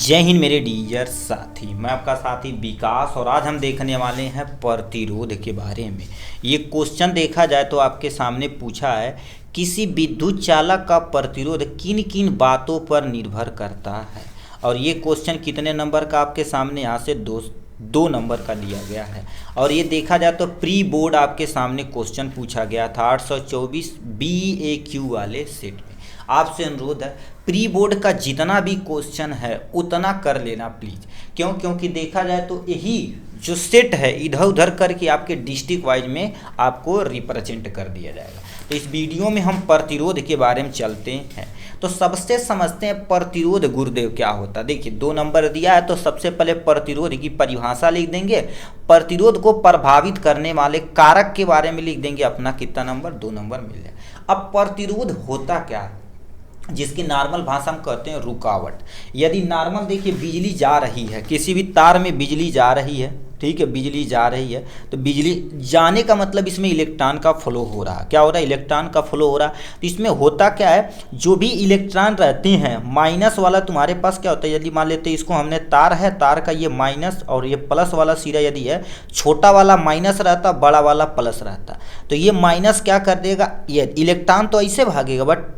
जय हिंद मेरे डियर साथी। मैं आपका साथी विकास और आज हम देखने वाले हैं प्रतिरोध के बारे में। ये क्वेश्चन देखा जाए तो आपके सामने पूछा है किसी विद्युत चालक का प्रतिरोध किन किन बातों पर निर्भर करता है। और ये क्वेश्चन कितने नंबर का आपके सामने यहाँ से दो नंबर का दिया गया है। और ये देखा जाए तो प्री बोर्ड आपके सामने क्वेश्चन पूछा गया था 824 BAQ वाले सेट में। आपसे अनुरोध है प्री बोर्ड का जितना भी क्वेश्चन है उतना कर लेना प्लीज़। क्योंकि देखा जाए तो यही जो सेट है इधर उधर करके आपके डिस्ट्रिक्ट वाइज में आपको रिप्रेजेंट कर दिया जाएगा। तो इस वीडियो में हम प्रतिरोध के बारे में चलते हैं। तो सबसे समझते हैं प्रतिरोध गुरुदेव क्या होता है। देखिए 2 नंबर दिया है तो सबसे पहले प्रतिरोध की परिभाषा लिख देंगे। प्रतिरोध को प्रभावित करने वाले कारक के बारे में लिख देंगे। अपना कितना नंबर 2 नंबर मिल जाए। अब प्रतिरोध होता क्या है जिसकी नॉर्मल भाषा हम कहते हैं रुकावट। यदि नॉर्मल देखिए बिजली जा रही है, किसी भी तार में बिजली जा रही है, ठीक है, बिजली जा रही है तो बिजली जाने का मतलब इसमें इलेक्ट्रॉन का फ्लो हो रहा है। क्या हो रहा है? इलेक्ट्रॉन का फ्लो हो रहा है। तो इसमें होता क्या है, जो भी इलेक्ट्रॉन रहते हैं माइनस वाला तुम्हारे पास क्या होता है, यदि मान लेते हैं इसको हमने तार है, तार का ये माइनस और ये प्लस वाला सिरा यदि है, छोटा वाला माइनस रहता बड़ा वाला प्लस रहता, तो ये माइनस क्या कर देगा, ये इलेक्ट्रॉन तो ऐसे भागेगा बट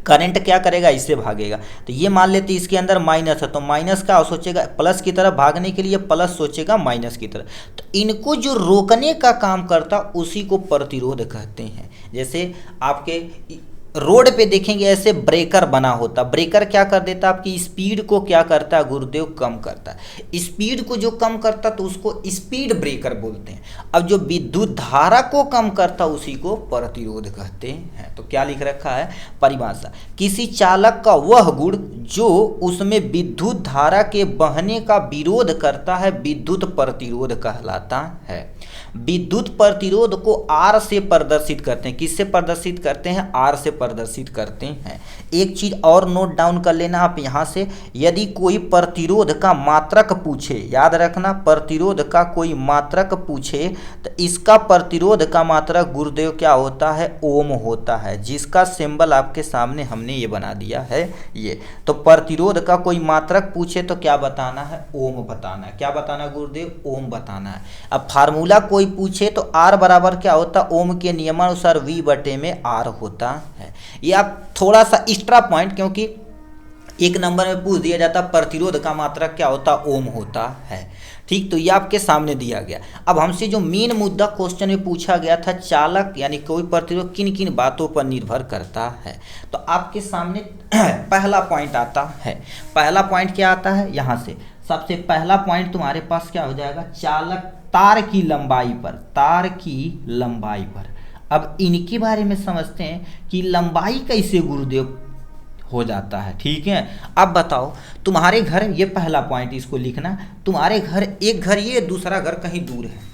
करंट क्या करेगा, इससे भागेगा। तो ये मान लेते इसके अंदर माइनस है तो माइनस का सोचेगा प्लस की तरफ भागने के लिए, प्लस सोचेगा माइनस की तरफ। तो इनको जो रोकने का काम करता उसी को प्रतिरोध कहते हैं। जैसे आपके रोड पे देखेंगे ऐसे ब्रेकर बना होता, ब्रेकर क्या कर देता, आपकी स्पीड को क्या करता है गुरुदेव, कम करता है। स्पीड को जो कम करता तो उसको स्पीड ब्रेकर बोलते हैं। अब जो विद्युत धारा को कम करता उसी को प्रतिरोध कहते हैं। तो क्या लिख रखा है परिभाषा, किसी चालक का वह गुण जो उसमें विद्युत धारा के बहने का विरोध करता है विद्युत प्रतिरोध कहलाता है। विद्युत प्रतिरोध को R से प्रदर्शित करते हैं। किससे प्रदर्शित करते हैं? R से प्रदर्शित करते हैं। एक चीज और नोट डाउन कर लेना आप यहाँ से, यदि कोई प्रतिरोध का मात्रक पूछे, याद रखना प्रतिरोध का कोई मात्रक पूछे तो इसका प्रतिरोध का मात्रक गुरुदेव क्या होता है, ओम होता है, जिसका सिंबल आपके सामने हमने ये बना दिया है ये। तो प्रतिरोध का कोई मात्रक पूछे तो क्या बताना है, ओम बताना है। क्या बताना है गुरुदेव, ओम बताना है। अब फार्मूला कोई पूछे तो R बराबर क्या होता, ओम के नियमानुसार V बटे में R होता है। ये आप थोड़ा सा एक्स्ट्रा पॉइंट, क्योंकि 1 नंबर में पूछ दिया जाता प्रतिरोध का मात्रक क्या होता, ओम होता है। ठीक, तो ये आपके सामने दिया गया। अब हमसे जो मेन मुद्दा क्वेश्चन में पूछा गया था, चालक यानी कोई प्रतिरोध किन किन बातों पर निर्भर करता है, तो आपके सामने पहला पॉइंट आता है। पहला पॉइंट क्या आता है, यहाँ से सबसे पहला पॉइंट तुम्हारे पास क्या हो जाएगा, चालक तार की लंबाई पर, तार की लंबाई पर। अब इनके बारे में समझते हैं कि लंबाई कैसे गुरुदेव हो जाता है। ठीक है, अब बताओ तुम्हारे घर, ये पहला पॉइंट इसको लिखना, तुम्हारे घर एक घर ये, दूसरा घर कहीं दूर है,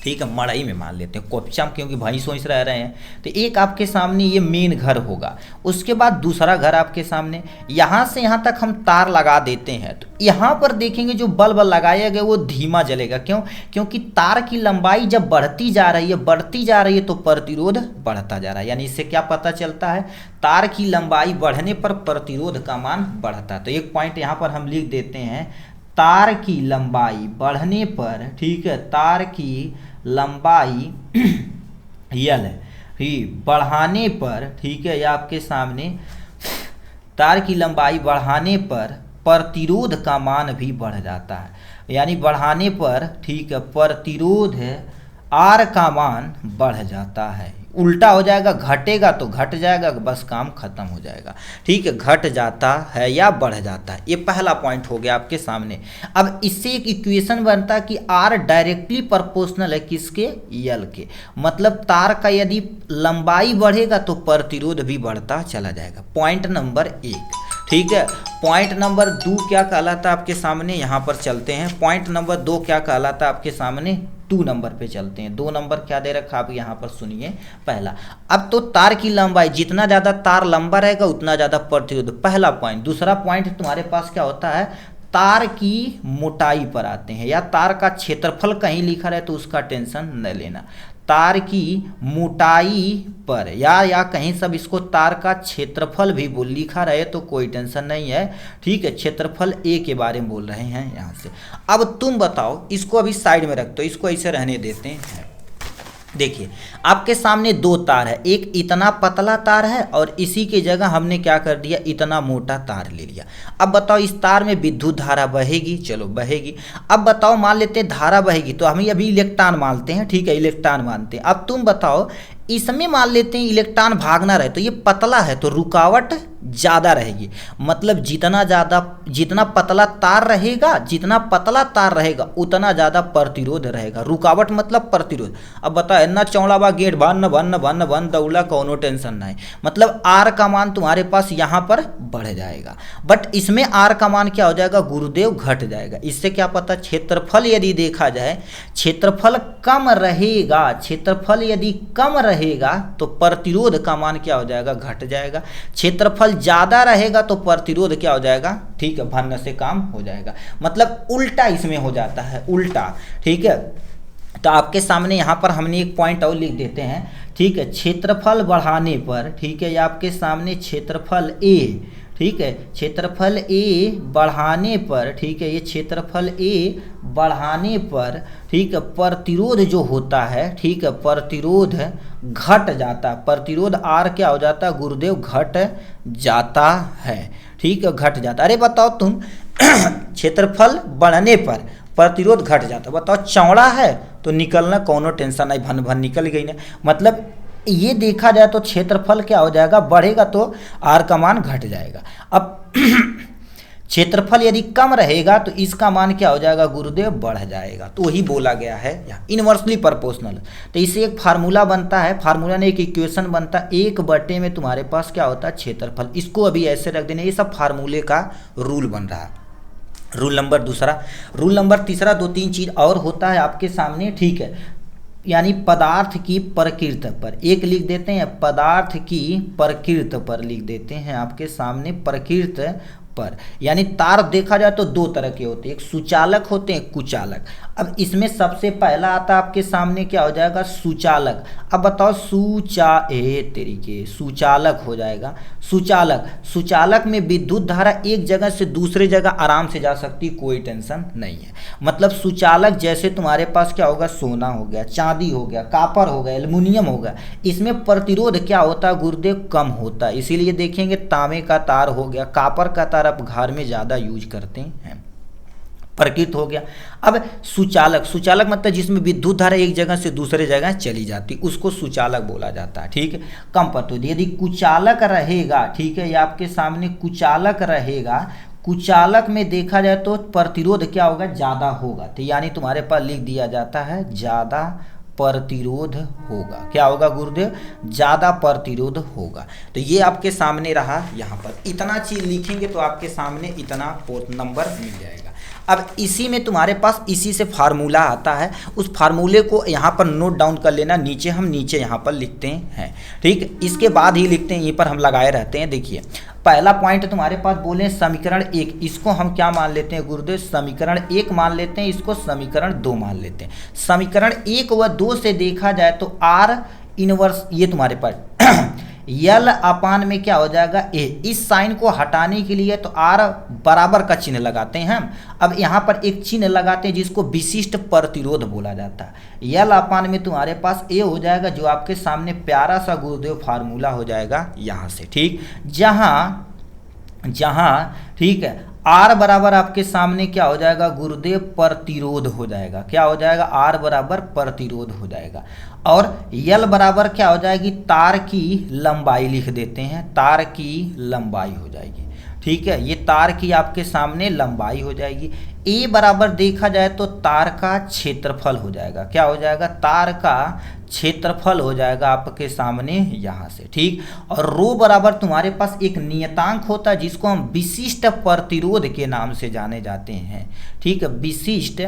ठीक है, मड़ई में मान लेते हैं कोपचा, क्योंकि भैंस वैंस रह रहे हैं। तो एक आपके सामने ये मेन घर होगा, उसके बाद दूसरा घर आपके सामने, यहाँ से यहाँ तक हम तार लगा देते हैं। तो यहाँ पर देखेंगे जो बल्ब लगाया गया वो धीमा जलेगा। क्यों? क्योंकि तार की लंबाई जब बढ़ती जा रही है तो प्रतिरोध बढ़ता जा रहा है। यानी इससे क्या पता चलता है, तार की लंबाई बढ़ने पर प्रतिरोध का मान बढ़ता है। तो एक पॉइंट यहाँ पर हम लिख देते हैं, तार की लंबाई बढ़ने पर, ठीक है, तार की लंबाई यल ही बढ़ाने पर, ठीक है, या आपके सामने तार की लंबाई बढ़ाने पर प्रतिरोध का मान भी बढ़ जाता है। यानी बढ़ाने पर, ठीक है, प्रतिरोध R का मान बढ़ जाता है। उल्टा हो जाएगा, घटेगा तो घट जाएगा, बस काम खत्म हो जाएगा। ठीक है, घट जाता है या बढ़ जाता है। ये पहला पॉइंट हो गया आपके सामने। अब इससे एक इक्वेशन बनता है कि R डायरेक्टली प्रोपोर्शनल है किसके, यल के। मतलब तार का यदि लंबाई बढ़ेगा तो प्रतिरोध भी बढ़ता चला जाएगा। पॉइंट नंबर 1, ठीक है। पॉइंट नंबर 2 क्या कहलाता है आपके सामने, यहाँ पर चलते हैं। पॉइंट नंबर 2 क्या कहलाता है आपके सामने, 2 नंबर पे चलते हैं। 2 नंबर क्या दे रखा आप यहाँ पर सुनिए। पहला, अब तो तार की लंबाई, जितना ज़्यादा तार लंबा रहेगा उतना ज़्यादा प्रतिरोध, पहला पॉइंट। दूसरा पॉइंट तुम्हारे पास क्या होता है, तार की मोटाई पर आते हैं, या तार का क्षेत्रफल कहीं लिखा रहे तो उसका टेंशन न लेना। तार की मोटाई पर, या कहीं सब इसको तार का क्षेत्रफल भी बोल लिखा रहे तो कोई टेंशन नहीं है, ठीक है। क्षेत्रफल ए के बारे में बोल रहे हैं यहाँ से। अब तुम बताओ, इसको अभी साइड में रख दो, इसको ऐसे रहने देते हैं। देखिए आपके सामने दो तार है, एक इतना पतला तार है और इसी की जगह हमने क्या कर दिया, इतना मोटा तार ले लिया। अब बताओ इस तार में विद्युत धारा बहेगी, चलो बहेगी। अब बताओ मान लेते हैं धारा बहेगी, तो हम अभी इलेक्ट्रॉन मानते हैं, ठीक है, इलेक्ट्रॉन मानते हैं। अब तुम बताओ इसमें मान लेते हैं इलेक्ट्रॉन भागना रहे, तो ये पतला है तो रुकावट ज़्यादा रहेगी, मतलब जितना पतला तार रहेगा उतना ज़्यादा प्रतिरोध रहेगा। रुकावट मतलब प्रतिरोध। अब बता इतना चौड़ा बा गेट बन दौला कोनो टेंशन नहीं, मतलब आर का मान तुम्हारे पास यहाँ पर बढ़ जाएगा, बट इसमें आर का मान क्या हो जाएगा गुरुदेव, घट जाएगा। इससे क्या पता, क्षेत्रफल यदि देखा जाए, क्षेत्रफल यदि कम रहेगा तो प्रतिरोध का मान क्या हो जाएगा, घट जाएगा। क्षेत्रफल ज़्यादा रहेगा तो प्रतिरोध क्या हो जाएगा, ठीक है, भन्न से काम हो जाएगा। मतलब उल्टा इसमें हो जाता है, उल्टा, ठीक है। तो आपके सामने यहाँ पर हमने एक पॉइंट और लिख देते हैं, ठीक है। क्षेत्रफल बढ़ाने पर, ठीक है, ये आपके सामने क्षेत्रफल ए, ठीक है, क्षेत्रफल ए बढ़ाने पर, ठीक है, ये क्षेत्रफल ए बढ़ाने पर, ठीक है, प्रतिरोध जो होता है, ठीक है, प्रतिरोध घट जाता है। प्रतिरोध आर क्या हो जाता है गुरुदेव, घट जाता है, ठीक है, घट जाता है। अरे बताओ तुम क्षेत्रफल बढ़ने पर प्रतिरोध घट जाता है, बताओ चौड़ा है तो निकलना कोनो टेंशन नहीं, भन भन निकल गई ना। मतलब ये देखा जाए तो क्षेत्रफल क्या हो जाएगा, बढ़ेगा तो आर का मान घट जाएगा। अब क्षेत्रफल यदि कम रहेगा तो इसका मान क्या हो जाएगा गुरुदेव, बढ़ जाएगा। तो वही बोला गया है यहाँ इनवर्सली प्रोपोर्शनल। तो इससे एक फार्मूला बनता है, फार्मूला ने एक इक्वेशन बनता है, 1/, में तुम्हारे पास क्या होता है क्षेत्रफल। इसको अभी ऐसे रख देना, ये सब फार्मूले का रूल बन रहा है। रूल नंबर दूसरा, रूल नंबर तीसरा, 2-3 चीज़ और होता है आपके सामने, ठीक है। यानी पदार्थ की प्रकृति पर एक लिख देते हैं, पदार्थ की प्रकृति पर लिख देते हैं आपके सामने, प्रकृति पर। यानी तार देखा जाए तो दो तरह के होते हैं, एक सुचालक होते हैं, कुचालक। अब इसमें सबसे पहला आता है आपके सामने क्या हो जाएगा, सुचालक। अब बताओ सुचालक हो जाएगा। सुचालक में विद्युत धारा एक जगह से दूसरे जगह आराम से जा सकती, कोई टेंशन नहीं है। मतलब सुचालक जैसे तुम्हारे पास क्या होगा, सोना हो गया, चांदी हो गया, कापर हो गया, एल्युमिनियम हो गया, इसमें प्रतिरोध क्या होता है गुरुदेव, कम होता है। इसीलिए देखेंगे तांबे का तार हो गया, कापर का तार आप घर में ज़्यादा यूज करते हैं, प्रकृत हो गया। अब सुचालक मतलब जिसमें विद्युत धारा एक जगह से दूसरे जगह चली जाती, उसको सुचालक बोला जाता है, ठीक है। कम प्रतिरोध। यदि कुचालक रहेगा, ठीक है, ये आपके सामने कुचालक रहेगा, कुचालक में देखा जाए तो प्रतिरोध क्या होगा, ज़्यादा होगा। तो यानी तुम्हारे पास लिख दिया जाता है ज़्यादा प्रतिरोध होगा। क्या होगा गुरुदेव, ज़्यादा प्रतिरोध होगा। तो ये आपके सामने रहा, यहाँ पर इतना चीज़ लिखेंगे तो आपके सामने इतना नंबर मिल जाएगा। अब इसी में तुम्हारे पास इसी से फार्मूला आता है, उस फार्मूले को यहाँ पर नोट डाउन कर लेना, नीचे यहाँ पर लिखते हैं, ठीक। इसके बाद ही लिखते हैं, यहीं पर हम लगाए रहते हैं। देखिए पहला पॉइंट तुम्हारे पास बोले समीकरण 1, इसको हम क्या मान लेते हैं गुरुदेव, समीकरण 1 मान लेते हैं, इसको समीकरण 2 मान लेते हैं। समीकरण 1 व 2 से देखा जाए तो आर इनवर्स, ये तुम्हारे पास यल अपान में क्या हो जाएगा ए। इस साइन को हटाने के लिए तो आर बराबर का चिन्ह लगाते हैं हम। अब यहाँ पर एक चिन्ह लगाते हैं जिसको विशिष्ट प्रतिरोध बोला जाता है। यल अपान में तुम्हारे पास ए हो जाएगा, जो आपके सामने प्यारा सा गुरुदेव फार्मूला हो जाएगा यहाँ से, ठीक। जहाँ ठीक है आर बराबर आपके सामने क्या हो जाएगा गुरुदेव, प्रतिरोध हो जाएगा। क्या हो जाएगा, आर बराबर प्रतिरोध हो जाएगा। और यल बराबर क्या हो जाएगी, तार की लंबाई लिख देते हैं, तार की लंबाई हो जाएगी, ठीक है। ये तार की आपके सामने लंबाई हो जाएगी। ए बराबर देखा जाए तो तार का क्षेत्रफल हो जाएगा। क्या हो जाएगा, तार का क्षेत्रफल हो जाएगा आपके सामने यहाँ से, ठीक। और रो बराबर तुम्हारे पास एक नियतांक होता है जिसको हम विशिष्ट प्रतिरोध के नाम से जाने जाते हैं, ठीक है। विशिष्ट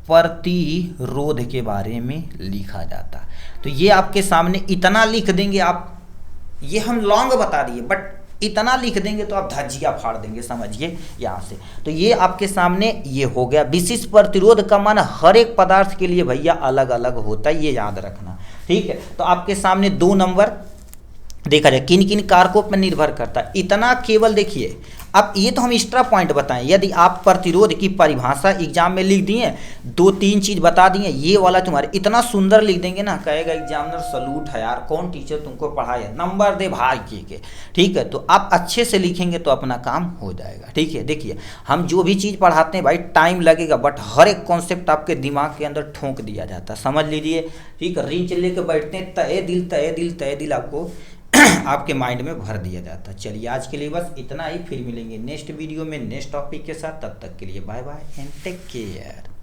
प्रतिरोध के बारे में लिखा जाता है। तो ये आपके सामने इतना लिख देंगे आप, ये हम लॉन्ग बता दिए बट इतना लिख देंगे तो आप धज्जियां फाड़ देंगे, समझिए यहाँ से। तो ये आपके सामने ये हो गया। विशिष्ट प्रतिरोध का मान हर एक पदार्थ के लिए भैया अलग अलग होता है, ये याद रखना, ठीक है, तो आपके सामने 2 नंबर देखा जाए किन किन कारकों पर निर्भर करता है, इतना केवल देखिए। अब ये तो हम एक्स्ट्रा पॉइंट बताएं, यदि आप प्रतिरोध की परिभाषा एग्जाम में लिख दिए, 2-3 चीज बता दिए, ये वाला तुम्हारे इतना सुंदर लिख देंगे ना, कहेगा एग्जामिनर सलूट है यार, कौन टीचर तुमको पढ़ाया, नंबर दे भाई के। ठीक है, तो आप अच्छे से लिखेंगे तो अपना काम हो जाएगा। ठीक है, देखिए हम जो भी चीज़ पढ़ाते हैं भाई टाइम लगेगा, बट हर एक कॉन्सेप्ट आपके दिमाग के अंदर ठोंक दिया जाता है, समझ लीजिए। ठीक है, रीच लेके बैठते हैं, तय दिल तय दिल तय दिल आपको आपके माइंड में भर दिया जाता है। चलिए आज के लिए बस इतना ही, फिर मिलेंगे नेक्स्ट वीडियो में नेक्स्ट टॉपिक के साथ, तब तक के लिए bye bye and take care.